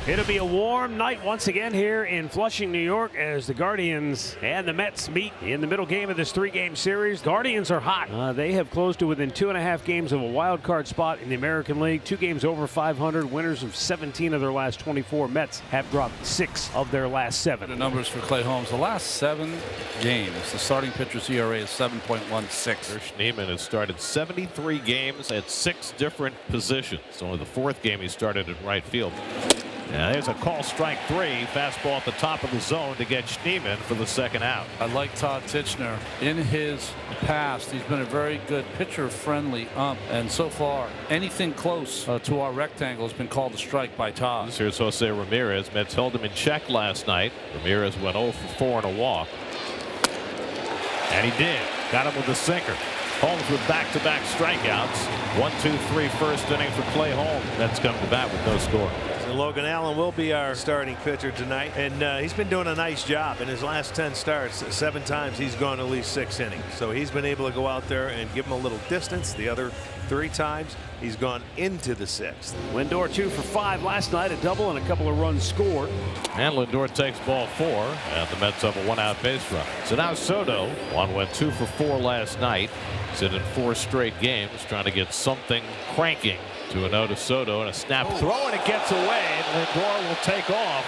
It'll be a warm night once again here in Flushing, New York, as the Guardians and the Mets meet in the middle game of this three-game series. Guardians are hot. They have closed to within 2.5 games of a wild card spot in the American League. 2 games over 500, winners of 17 of their last 24. Mets have dropped 6 of their last 7. The numbers for Clay Holmes: the last 7 games, the starting pitcher's ERA is 7.16. Schneemann has started 73 games at 6 different positions. Only the 4th game he started in right field. Now there's a call, strike 3. Fastball at the top of the zone to get Schneemann for the second out. I like Todd Tichenor. In his past, he's been a very good pitcher-friendly ump, and so far, anything close to our rectangle has been called a strike by Todd. Here's Jose Ramirez. Mets held him in check last night. Ramirez went 0 for 4 and a walk. And he did. Got him with the sinker. Holmes with back-to-back strikeouts. 1-2-3 first inning for Clay Holmes. Mets come to bat with no score. Logan Allen will be our starting pitcher tonight, and he's been doing a nice job. In his last 10 starts, 7 times he's gone at least 6 innings. So he's been able to go out there and give him a little distance. The other 3 times he's gone into the 6th. Lindor 2 for 5 last night, a double and a couple of runs scored. And Lindor takes ball 4, and the Mets have a 1-out base run. So now Soto, went 2 for 4 last night. He's in 4 straight games, trying to get something cranking. 2-0 to Soto, and a snap throw, and it gets away, and Lindor will take off,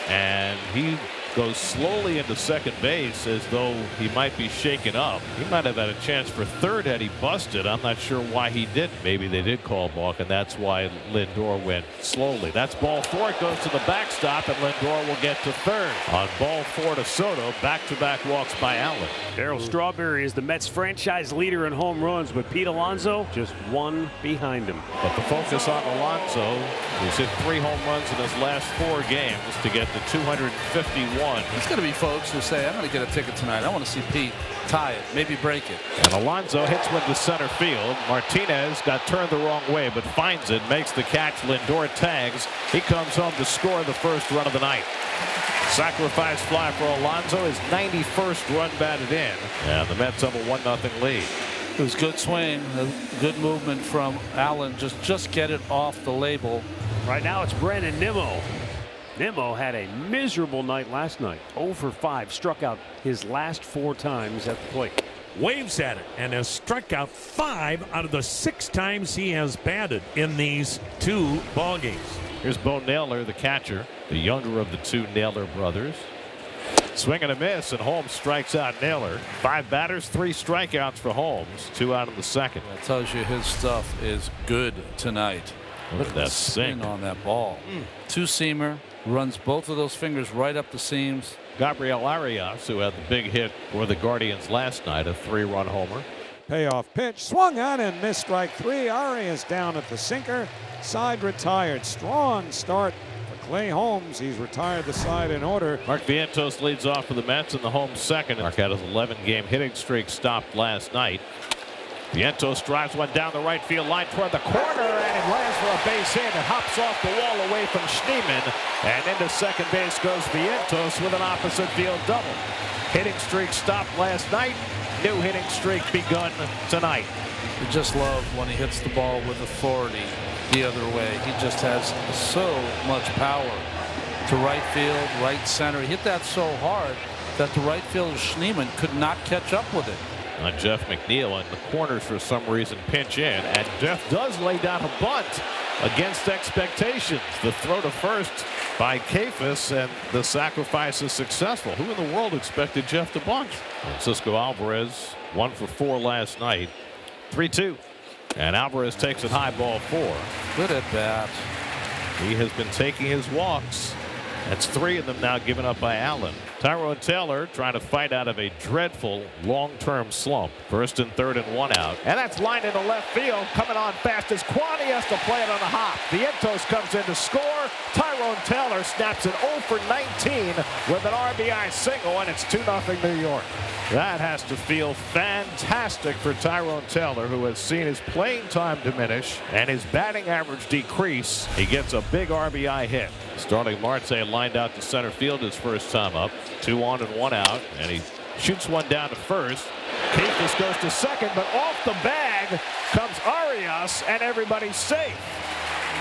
and he goes slowly into second base as though he might be shaken up. He might have had a chance for third had he busted. I'm not sure why he didn't. Maybe they did call balk, and that's why Lindor went slowly. That's ball 4. It goes to the backstop, and Lindor will get to third. On ball 4 to Soto, back-to-back walks by Allen. Darryl Strawberry is the Mets franchise leader in home runs, with Pete Alonso just 1 behind him. But the focus on Alonso, who's hit 3 home runs in his last 4 games to get to 251. There's going to be folks who say, I'm going to get a ticket tonight. I want to see Pete tie it, maybe break it. And Alonso hits one to center field. Martinez got turned the wrong way, but finds it, makes the catch. Lindor tags. He comes home to score the first run of the night. Sacrifice fly for Alonso, his 91st run batted in. And the Mets have a 1-0 lead. It was good swing, a good movement from Allen. Just get it off the label. Right now it's Brandon Nimmo. Nimmo had a miserable night last night. 0 for 5, struck out his last 4 times at the plate. Waves at it and has struck out 5 out of the 6 times he has batted in these 2 ball games. Here's Bo Naylor, the catcher, the younger of the 2 Naylor brothers. Swing and a miss, and Holmes strikes out Naylor. 5 batters, 3 strikeouts for Holmes, 2 out in the second. That tells you his stuff is good tonight. Look at that swing on that ball. 2-seamer, runs both of those fingers right up the seams. Gabriel Arias, who had the big hit for the Guardians last night, a 3-run homer. Payoff pitch, swung on and missed, strike 3. Arias down at the sinker, side retired. Strong start for Clay Holmes. He's retired the side in order. Mark Vientos leads off for the Mets in the home second. Mark had his 11-game hitting streak stopped last night. Vientos drives one down the right field line toward the corner, and it lands for a base hit. It hops off the wall away from Schneemann, and into second base goes Vientos with an opposite field double. Hitting streak stopped last night. New hitting streak begun tonight. You just love when he hits the ball with authority the other way. He just has so much power to right field, right center. He hit that so hard that the right fielder Schneemann could not catch up with it. On Jeff McNeil, and the corners for some reason pinch in, and Jeff does lay down a bunt against expectations. The throw to first by Kafis, and the sacrifice is successful. Who in the world expected Jeff to bunt? Francisco Alvarez 1 for 4 last night. 3-2, and Alvarez takes it high, ball 4. Good at bat. He has been taking his walks. That's 3 of them now given up by Allen. Tyrone Taylor trying to fight out of a dreadful long-term slump. First and third and 1 out. And that's lined into left field. Coming on fast as Quan. He has to play it on the hop. Vientos comes in to score. Tyrone Taylor snaps it 0 for 19 with an RBI single, and it's 2-0 New York. That has to feel fantastic for Tyrone Taylor, who has seen his playing time diminish and his batting average decrease. He gets a big RBI hit. Starling Marte lined out to center field his first time up. 2 on and 1 out, and he shoots one down to first. Kafis goes to second, but off the bag comes Arias, and everybody's safe.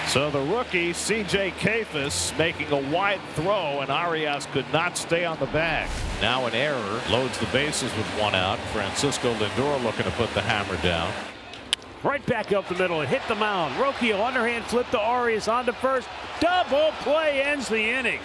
So the rookie C.J. Kafis making a wide throw, and Arias could not stay on the bag. Now an error, loads the bases with one out. Francisco Lindor looking to put the hammer down. Right back up the middle and hit the mound. Rocchio underhand flip to Arias on to first. Double play ends the inning.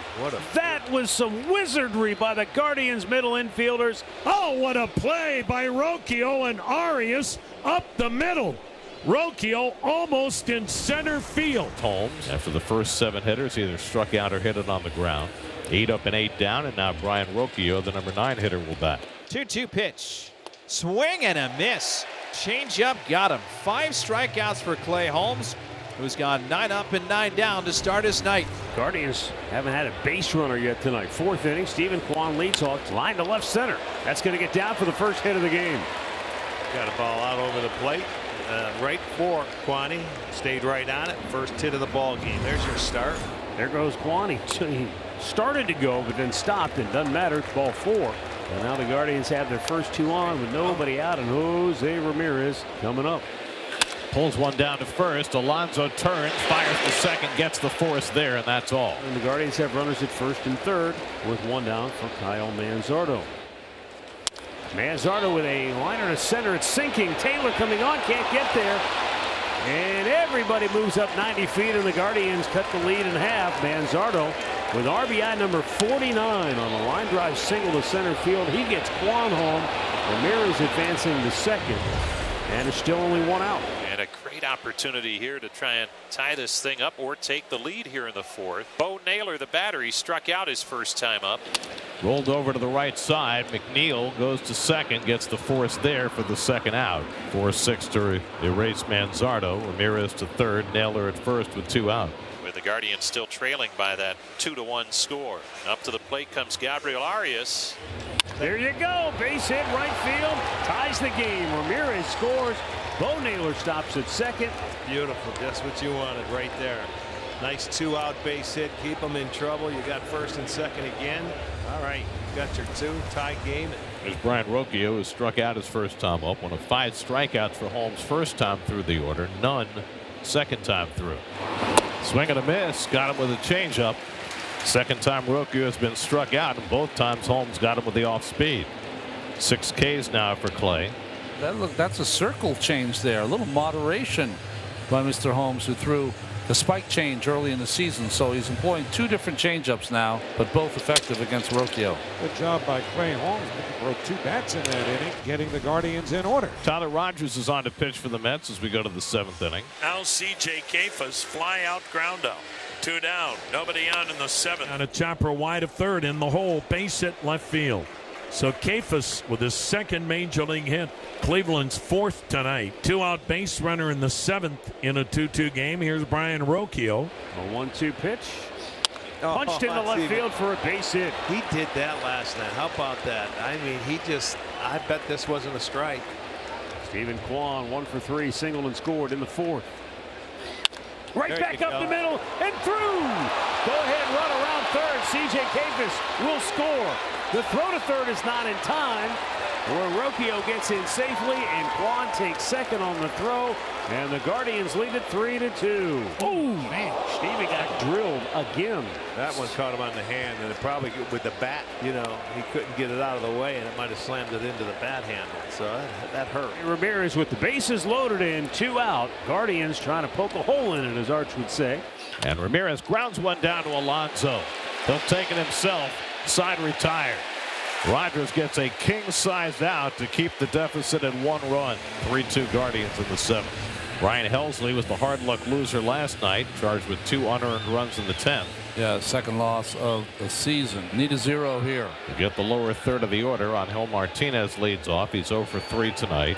That was some wizardry by the Guardians middle infielders. Oh, what a play by Rocchio and Arias up the middle. Rocchio almost in center field. Holmes, after the first 7 hitters, either struck out or hit it on the ground. 8 up and 8 down, and now Brian Rocchio, the number 9 hitter, will bat. 2-2 pitch. Swing and a miss. Changeup got him. 5 strikeouts for Clay Holmes, who's gone 9 up and 9 down to start his night. Guardians haven't had a base runner yet tonight. 4th inning, Stephen Kwan leads off, line to left center. That's going to get down for the first hit of the game. Got a ball out over the plate. Right for Kwani. Stayed right on it. First hit of the ball game. There's your start. There goes Kwani. He started to go, but then stopped. It doesn't matter. It's ball 4. And now the Guardians have their first 2 on with nobody out, and Jose Ramirez coming up. Pulls one down to first. Alonso turns, fires to second, gets the force there, and that's all. And the Guardians have runners at first and third with 1 down for Kyle Manzardo. Manzardo with a liner to center. It's sinking. Taylor coming on. Can't get there. And everybody moves up 90 feet, and the Guardians cut the lead in half. Manzardo with RBI number 49 on a line drive single to center field. He gets Kwan home. Ramirez advancing to second. And it's still only 1 out. And a great opportunity here to try and tie this thing up or take the lead here in the 4th. Bo Naylor, the batter, he struck out his first time up. Rolled over to the right side. McNeil goes to second, gets the force there for the second out. 4-6 to erase Manzardo. Ramirez to third. Naylor at first with 2 out. With the Guardians still trailing by that 2-1 score. Up to the plate comes Gabriel Arias. There you go. Base hit right field. Ties the game. Ramirez scores. Bo Naylor stops at second. Beautiful. Just what you wanted right there. Nice 2-out base hit. Keep them in trouble. You got first and second again. All right. You got your 2. Tie game. There's Brian Rocchio, who struck out his first time up. One of 5 strikeouts for Holmes first time through the order. None second time through. Swing and a miss. Got him with a changeup. Second time Rocchio has been struck out, and both times Holmes got him with the off speed. 6 Ks now for Clay. That's a circle change there. A little moderation by Mr. Holmes, who threw the spike change early in the season. So he's employing 2 different changeups now, but both effective against Rocchio. Good job by Clay Holmes. He broke 2 bats in that inning, getting the Guardians in order. Tyler Rogers is on to pitch for the Mets as we go to the 7th inning. Now C.J. Kafis, fly out, ground out. 2 down. Nobody on in the 7th. On a chopper wide of third in the hole. Base hit left field. So Kafis with his 2nd major league hit. Cleveland's 4th tonight. 2-out base runner in the 7th in a 2-2 game. Here's Brian Rocchio. A 1-2 pitch. Punched into left field for a base hit. He did that last night. How about that? I mean, I bet this wasn't a strike. Stephen Kwan 1 for 3, singled and scored in the 4th. Right back up the middle and through. Go ahead, run around third. C.J. Kafis will score. The throw to third is not in time, where Rocchio gets in safely, and Kwan takes second on the throw, and the Guardians lead it 3-2. Oh man, Stevie got drilled again. That one caught him on the hand, and it probably with the bat, you know, he couldn't get it out of the way, and it might have slammed it into the bat handle. So that hurt. Ramirez with the bases loaded in, 2 out. Guardians trying to poke a hole in it, as Arch would say. And Ramirez grounds one down to Alonso. He'll take it himself. Side retired. Rogers gets a king-sized out to keep the deficit at 1 run. 3-2 Guardians in the 7th. Ryan Helsley was the hard luck loser last night, charged with 2 unearned runs in the 10th. Yeah, 2nd loss of the season. Need a 0 here. To get the lower third of the order, Angel Martinez leads off. He's 0 for 3 tonight.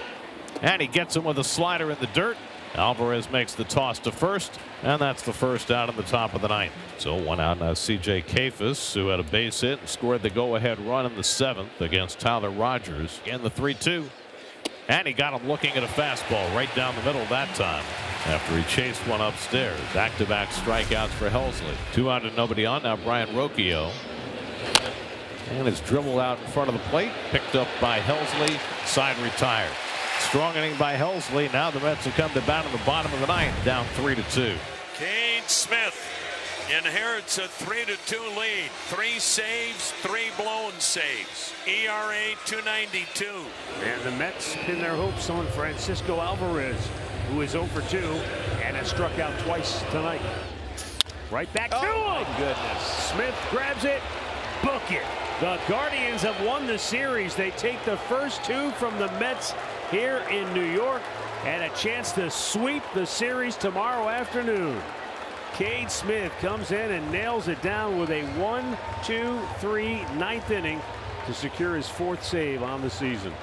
And he gets him with a slider in the dirt. Alvarez makes the toss to first, and that's the first out in the top of the 9th. So 1 out now C.J. Kafis, who had a base hit and scored the go-ahead run in the 7th against Tyler Rogers. Again, the 3-2. And he got him looking at a fastball right down the middle that time after he chased one upstairs. Back-to-back strikeouts for Helsley. 2 out and nobody on. Now Brian Rocchio. And his dribble out in front of the plate. Picked up by Helsley. Side retired. Strong inning by Helsley. Now the Mets have come to bat in the bottom of the 9th, down 3-2. Kane Cade Smith inherits a 3-2 lead. 3 saves, 3 blown saves. ERA 2.92. And the Mets pin their hopes on Francisco Alvarez, who is 0 for 2 and has struck out twice tonight. Right back to him. My goodness. Smith grabs it. Book it. The Guardians have won the series. They take the first 2 from the Mets here in New York and a chance to sweep the series tomorrow afternoon. Cade Smith comes in and nails it down with a 1-2-3 ninth inning to secure his 4th save on the season.